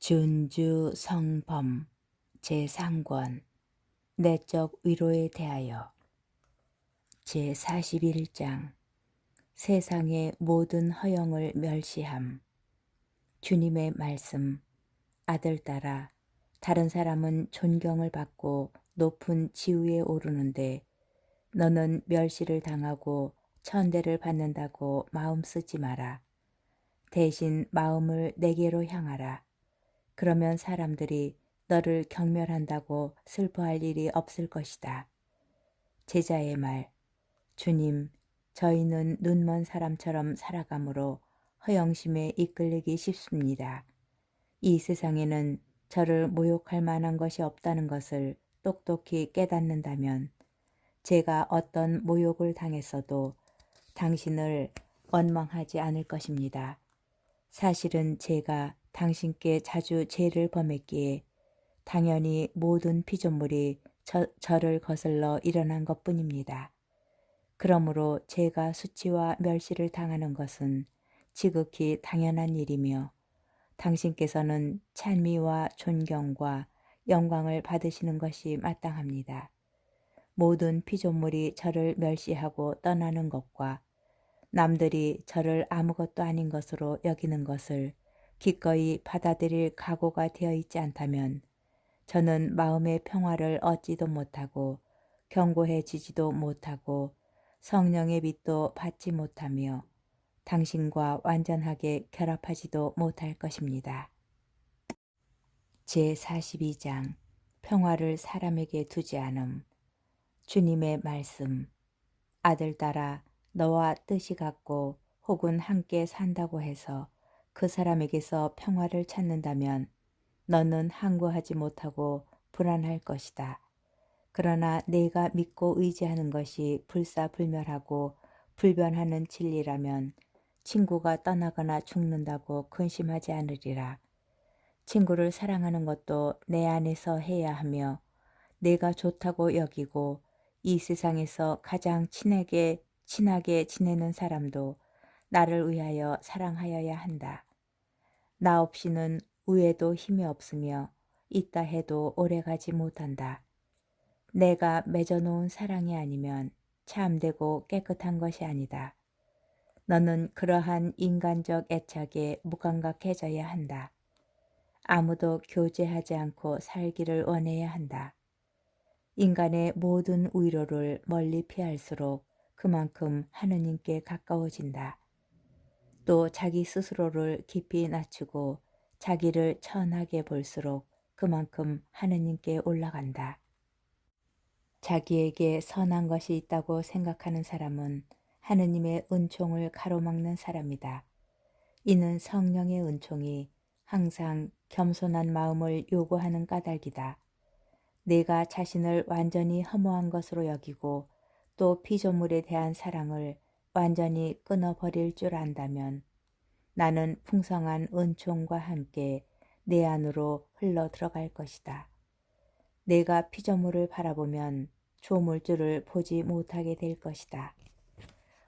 준주 성범 제3권 내적 위로에 대하여 제41장 세상의 모든 허영을 멸시함. 주님의 말씀. 아들딸아, 다른 사람은 존경을 받고 높은 지위에 오르는데 너는 멸시를 당하고 천대를 받는다고 마음 쓰지 마라. 대신 마음을 내게로 향하라. 그러면 사람들이 너를 경멸한다고 슬퍼할 일이 없을 것이다. 제자의 말. 주님, 저희는 눈먼 사람처럼 살아가므로 허영심에 이끌리기 쉽습니다. 이 세상에는 저를 모욕할 만한 것이 없다는 것을 똑똑히 깨닫는다면 제가 어떤 모욕을 당했어도 당신을 원망하지 않을 것입니다. 사실은 제가 당신께 자주 죄를 범했기에 당연히 모든 피조물이 저를 거슬러 일어난 것뿐입니다. 그러므로 제가 수치와 멸시를 당하는 것은 지극히 당연한 일이며 당신께서는 찬미와 존경과 영광을 받으시는 것이 마땅합니다. 모든 피조물이 저를 멸시하고 떠나는 것과 남들이 저를 아무것도 아닌 것으로 여기는 것을 기꺼이 받아들일 각오가 되어 있지 않다면 저는 마음의 평화를 얻지도 못하고 견고해지지도 못하고 성령의 빛도 받지 못하며 당신과 완전하게 결합하지도 못할 것입니다. 제42장 평화를 사람에게 두지 않음. 주님의 말씀. 아들딸아, 너와 뜻이 같고 혹은 함께 산다고 해서 그 사람에게서 평화를 찾는다면 너는 항구하지 못하고 불안할 것이다. 그러나 내가 믿고 의지하는 것이 불사불멸하고 불변하는 진리라면 친구가 떠나거나 죽는다고 근심하지 않으리라. 친구를 사랑하는 것도 내 안에서 해야 하며 내가 좋다고 여기고 이 세상에서 가장 친하게 지내는 사람도 나를 위하여 사랑하여야 한다. 나 없이는 우애도 힘이 없으며 있다 해도 오래가지 못한다. 내가 맺어놓은 사랑이 아니면 참되고 깨끗한 것이 아니다. 너는 그러한 인간적 애착에 무감각해져야 한다. 아무도 교제하지 않고 살기를 원해야 한다. 인간의 모든 위로를 멀리 피할수록 그만큼 하느님께 가까워진다. 또 자기 스스로를 깊이 낮추고 자기를 천하게 볼수록 그만큼 하느님께 올라간다. 자기에게 선한 것이 있다고 생각하는 사람은 하느님의 은총을 가로막는 사람이다. 이는 성령의 은총이 항상 겸손한 마음을 요구하는 까닭이다. 내가 자신을 완전히 허무한 것으로 여기고 또 피조물에 대한 사랑을 완전히 끊어버릴 줄 안다면 나는 풍성한 은총과 함께 내 안으로 흘러 들어갈 것이다. 내가 피조물을 바라보면 조물주를 보지 못하게 될 것이다.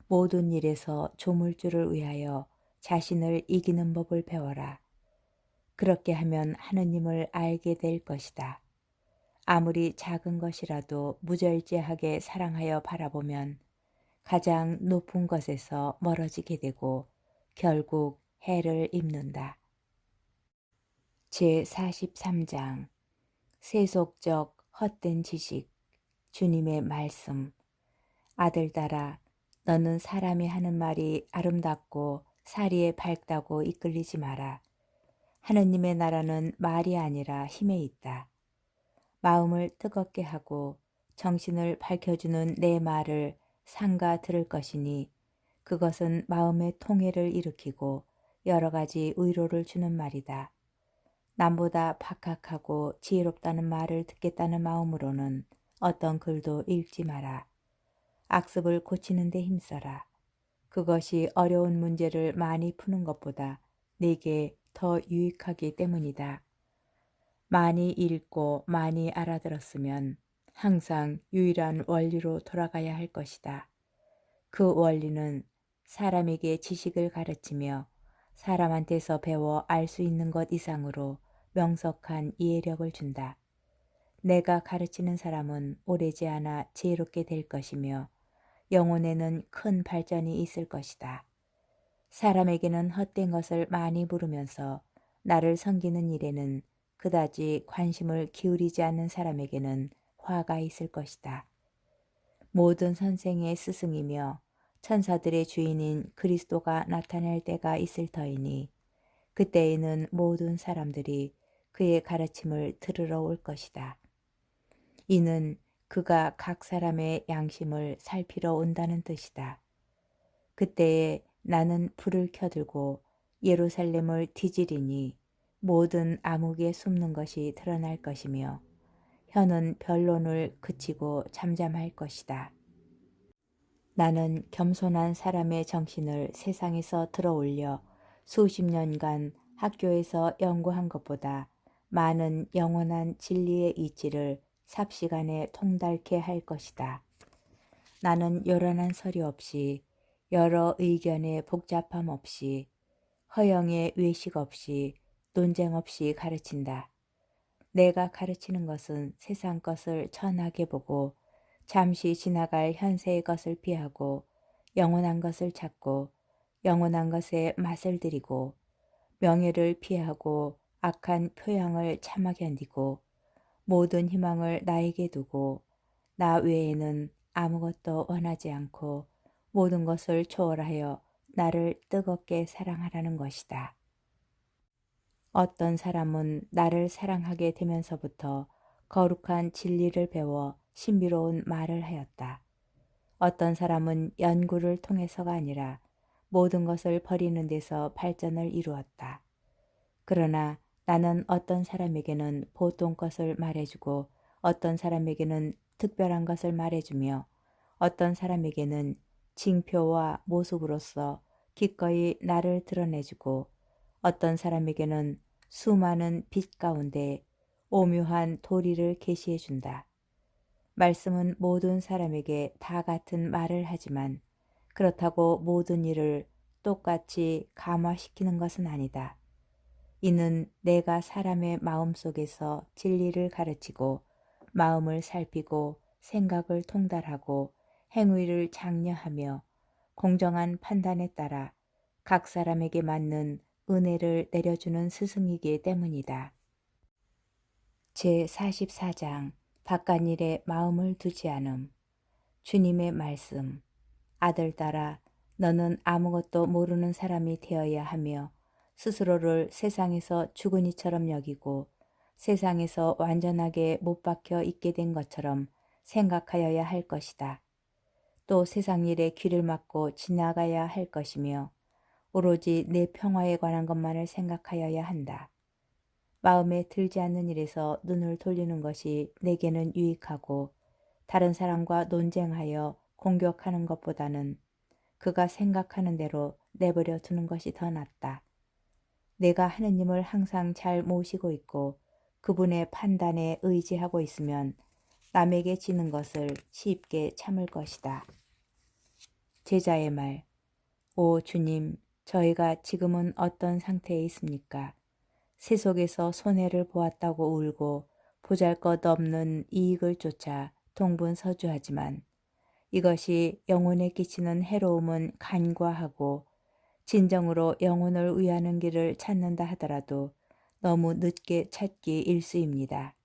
모든 일에서 조물주를 위하여 자신을 이기는 법을 배워라. 그렇게 하면 하느님을 알게 될 것이다. 아무리 작은 것이라도 무절제하게 사랑하여 바라보면 가장 높은 것에서 멀어지게 되고 결국 해를 입는다. 제43장 세속적 헛된 지식. 주님의 말씀. 아들딸아, 너는 사람이 하는 말이 아름답고 사리에 밝다고 이끌리지 마라. 하느님의 나라는 말이 아니라 힘에 있다. 마음을 뜨겁게 하고 정신을 밝혀주는 내 말을 삼가 들을 것이니 그것은 마음의 통해를 일으키고 여러 가지 위로를 주는 말이다. 남보다 박학하고 지혜롭다는 말을 듣겠다는 마음으로는 어떤 글도 읽지 마라. 악습을 고치는 데 힘써라. 그것이 어려운 문제를 많이 푸는 것보다 내게 더 유익하기 때문이다. 많이 읽고 많이 알아들었으면 항상 유일한 원리로 돌아가야 할 것이다. 그 원리는 사람에게 지식을 가르치며 사람한테서 배워 알 수 있는 것 이상으로 명석한 이해력을 준다. 내가 가르치는 사람은 오래지 않아 지혜롭게 될 것이며 영혼에는 큰 발전이 있을 것이다. 사람에게는 헛된 것을 많이 물으면서 나를 섬기는 일에는 그다지 관심을 기울이지 않는 사람에게는 화가 있을 것이다. 모든 선생의 스승이며 천사들의 주인인 그리스도가 나타날 때가 있을 터이니 그때에는 모든 사람들이 그의 가르침을 들으러 올 것이다. 이는 그가 각 사람의 양심을 살피러 온다는 뜻이다. 그때에 나는 불을 켜들고 예루살렘을 뒤지리니 모든 암흑에 숨는 것이 드러날 것이며 혀는 변론을 그치고 잠잠할 것이다. 나는 겸손한 사람의 정신을 세상에서 들어올려 수십 년간 학교에서 연구한 것보다 많은 영원한 진리의 이치를 삽시간에 통달케 할 것이다. 나는 요란한 서류 없이 여러 의견의 복잡함 없이 허영의 외식 없이 논쟁 없이 가르친다. 내가 가르치는 것은 세상 것을 천하게 보고 잠시 지나갈 현세의 것을 피하고 영원한 것을 찾고 영원한 것에 맛을 들이고 명예를 피하고 악한 표양을 참아 견디고 모든 희망을 나에게 두고 나 외에는 아무것도 원하지 않고 모든 것을 초월하여 나를 뜨겁게 사랑하라는 것이다. 어떤 사람은 나를 사랑하게 되면서부터 거룩한 진리를 배워 신비로운 말을 하였다. 어떤 사람은 연구를 통해서가 아니라 모든 것을 버리는 데서 발전을 이루었다. 그러나 나는 어떤 사람에게는 보통 것을 말해주고 어떤 사람에게는 특별한 것을 말해주며 어떤 사람에게는 징표와 모습으로서 기꺼이 나를 드러내주고 어떤 사람에게는 수많은 빛 가운데 오묘한 도리를 계시해 준다. 말씀은 모든 사람에게 다 같은 말을 하지만 그렇다고 모든 일을 똑같이 감화시키는 것은 아니다. 이는 내가 사람의 마음 속에서 진리를 가르치고 마음을 살피고 생각을 통달하고 행위를 장려하며 공정한 판단에 따라 각 사람에게 맞는 은혜를 내려주는 스승이기 때문이다. 제44장 바깥일에 마음을 두지 않음. 주님의 말씀. 아들딸아, 너는 아무것도 모르는 사람이 되어야 하며 스스로를 세상에서 죽은 이처럼 여기고 세상에서 완전하게 못 박혀 있게 된 것처럼 생각하여야 할 것이다. 또 세상 일에 귀를 막고 지나가야 할 것이며 오로지 내 평화에 관한 것만을 생각하여야 한다. 마음에 들지 않는 일에서 눈을 돌리는 것이 내게는 유익하고 다른 사람과 논쟁하여 공격하는 것보다는 그가 생각하는 대로 내버려 두는 것이 더 낫다. 내가 하느님을 항상 잘 모시고 있고 그분의 판단에 의지하고 있으면 남에게 지는 것을 쉽게 참을 것이다. 제자의 말. 오 주님, 저희가 지금은 어떤 상태에 있습니까? 세속에서 손해를 보았다고 울고 보잘것없는 이익을 쫓아 동분서주하지만 이것이 영혼에 끼치는 해로움은 간과하고 진정으로 영혼을 위하는 길을 찾는다 하더라도 너무 늦게 찾기 일쑤입니다.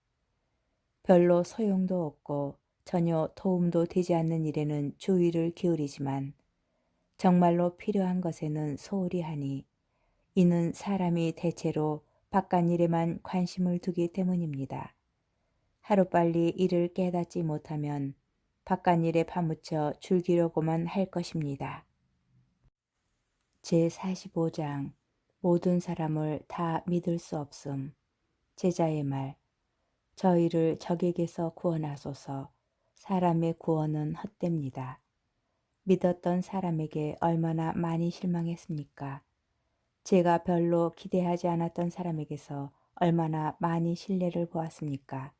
별로 소용도 없고 전혀 도움도 되지 않는 일에는 주의를 기울이지만 정말로 필요한 것에는 소홀히 하니 이는 사람이 대체로 바깥 일에만 관심을 두기 때문입니다. 하루빨리 이를 깨닫지 못하면 바깥 일에 파묻혀 즐기려고만 할 것입니다. 제45장 모든 사람을 다 믿을 수 없음. 제자의 말. 저희를 적에게서 구원하소서. 사람의 구원은 헛됩니다. 믿었던 사람에게 얼마나 많이 실망했습니까? 제가 별로 기대하지 않았던 사람에게서 얼마나 많이 신뢰를 보았습니까?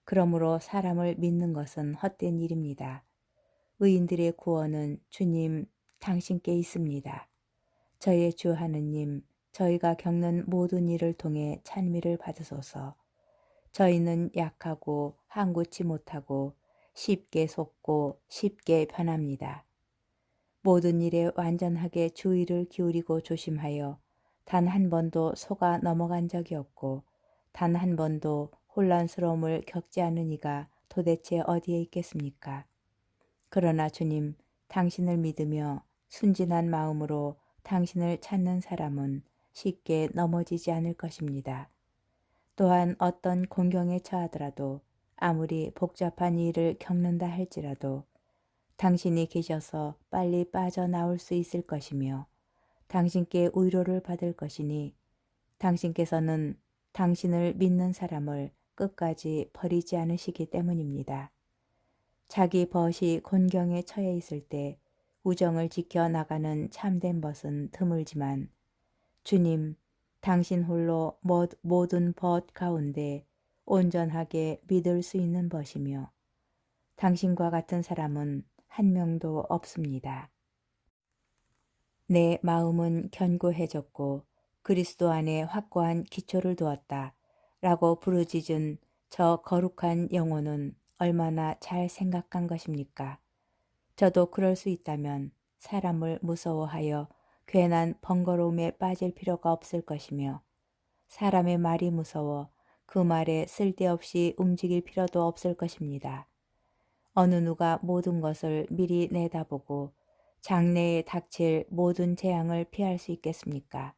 그러므로 사람을 믿는 것은 헛된 일입니다. 의인들의 구원은 주님 당신께 있습니다. 저의 주 하느님, 저희가 겪는 모든 일을 통해 찬미를 받으소서. 저희는 약하고 한구치 못하고 쉽게 속고 쉽게 변합니다. 모든 일에 완전하게 주의를 기울이고 조심하여 단 한 번도 속아 넘어간 적이 없고 단 한 번도 혼란스러움을 겪지 않은 이가 도대체 어디에 있겠습니까? 그러나 주님, 당신을 믿으며 순진한 마음으로 당신을 찾는 사람은 쉽게 넘어지지 않을 것입니다. 또한 어떤 공경에 처하더라도 아무리 복잡한 일을 겪는다 할지라도 당신이 계셔서 빨리 빠져나올 수 있을 것이며 당신께 위로를 받을 것이니 당신께서는 당신을 믿는 사람을 끝까지 버리지 않으시기 때문입니다. 자기 벗이 곤경에 처해 있을 때 우정을 지켜 나가는 참된 벗은 드물지만 주님, 당신 홀로 모든 벗 가운데 온전하게 믿을 수 있는 벗이며 당신과 같은 사람은 한 명도 없습니다. 내 마음은 견고해졌고 그리스도 안에 확고한 기초를 두었다 라고 부르짖은 저 거룩한 영혼은 얼마나 잘 생각한 것입니까? 저도 그럴 수 있다면 사람을 무서워하여 괜한 번거로움에 빠질 필요가 없을 것이며 사람의 말이 무서워 그 말에 쓸데없이 움직일 필요도 없을 것입니다. 어느 누가 모든 것을 미리 내다보고 장래에 닥칠 모든 재앙을 피할 수 있겠습니까?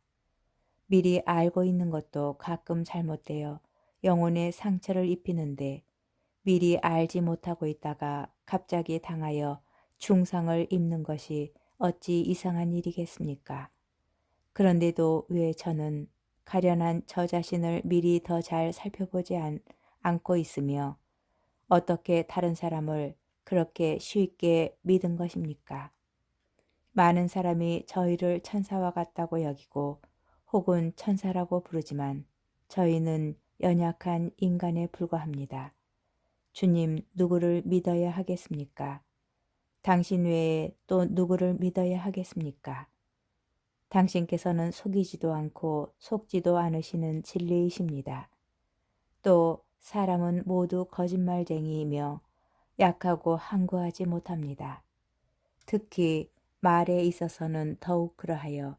미리 알고 있는 것도 가끔 잘못되어 영혼에 상처를 입히는데 미리 알지 못하고 있다가 갑자기 당하여 중상을 입는 것이 어찌 이상한 일이겠습니까? 그런데도 왜 저는 가련한 저 자신을 미리 더 잘 살펴보지 않고 있으며 어떻게 다른 사람을 그렇게 쉽게 믿은 것입니까? 많은 사람이 저희를 천사와 같다고 여기고 혹은 천사라고 부르지만 저희는 연약한 인간에 불과합니다. 주님, 누구를 믿어야 하겠습니까? 당신 외에 또 누구를 믿어야 하겠습니까? 당신께서는 속이지도 않고 속지도 않으시는 진리이십니다. 또 사람은 모두 거짓말쟁이이며 약하고 항구하지 못합니다. 특히 말에 있어서는 더욱 그러하여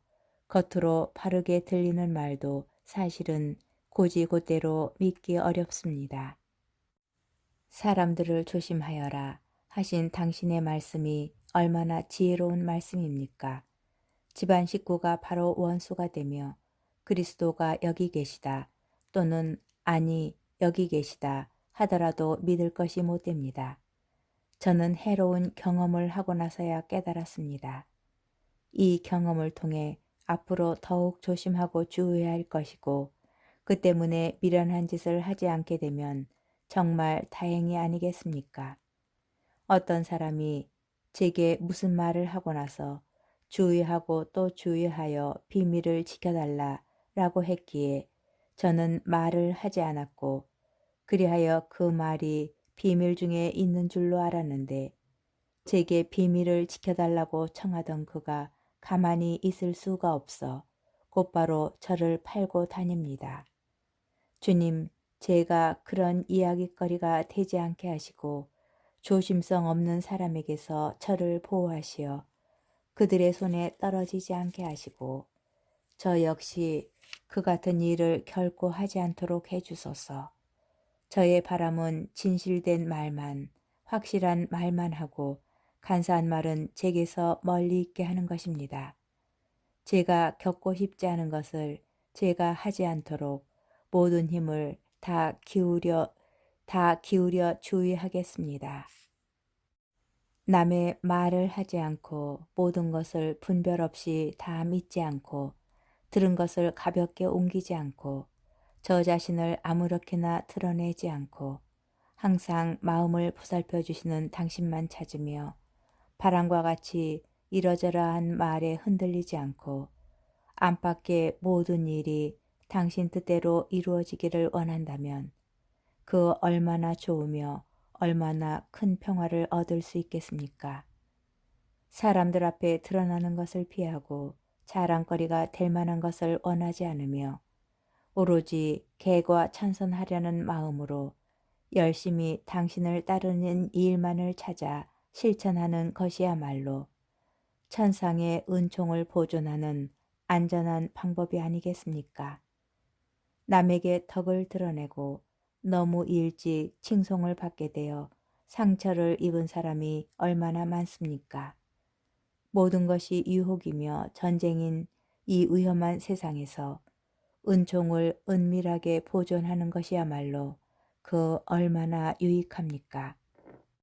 겉으로 바르게 들리는 말도 사실은 곧이곧대로 믿기 어렵습니다. 사람들을 조심하여라 하신 당신의 말씀이 얼마나 지혜로운 말씀입니까? 집안 식구가 바로 원수가 되며 그리스도가 여기 계시다 또는 아니 여기 계시다 하더라도 믿을 것이 못 됩니다. 저는 해로운 경험을 하고 나서야 깨달았습니다. 이 경험을 통해 앞으로 더욱 조심하고 주의해야 할 것이고 그 때문에 미련한 짓을 하지 않게 되면 정말 다행이 아니겠습니까? 어떤 사람이 제게 무슨 말을 하고 나서 주의하고 또 주의하여 비밀을 지켜달라 라고 했기에 저는 말을 하지 않았고 그리하여 그 말이 비밀 중에 있는 줄로 알았는데 제게 비밀을 지켜달라고 청하던 그가 가만히 있을 수가 없어 곧바로 저를 팔고 다닙니다. 주님, 제가 그런 이야깃거리가 되지 않게 하시고 조심성 없는 사람에게서 저를 보호하시어 그들의 손에 떨어지지 않게 하시고 저 역시 그 같은 일을 결코 하지 않도록 해주소서. 저의 바람은 진실된 말만, 확실한 말만 하고 간사한 말은 제게서 멀리 있게 하는 것입니다. 제가 겪고 싶지 않은 것을 제가 하지 않도록 모든 힘을 다 기울여 주의하겠습니다. 남의 말을 하지 않고 모든 것을 분별 없이 다 믿지 않고 들은 것을 가볍게 옮기지 않고 저 자신을 아무렇게나 드러내지 않고 항상 마음을 보살펴 주시는 당신만 찾으며 바람과 같이 이러저러한 말에 흔들리지 않고 안팎의 모든 일이 당신 뜻대로 이루어지기를 원한다면 그 얼마나 좋으며 얼마나 큰 평화를 얻을 수 있겠습니까? 사람들 앞에 드러나는 것을 피하고 자랑거리가 될 만한 것을 원하지 않으며 오로지 개과 천선하려는 마음으로 열심히 당신을 따르는 일만을 찾아 실천하는 것이야말로 천상의 은총을 보존하는 안전한 방법이 아니겠습니까? 남에게 덕을 드러내고 너무 일찍 칭송을 받게 되어 상처를 입은 사람이 얼마나 많습니까? 모든 것이 유혹이며 전쟁인 이 위험한 세상에서 은총을 은밀하게 보존하는 것이야말로 그 얼마나 유익합니까?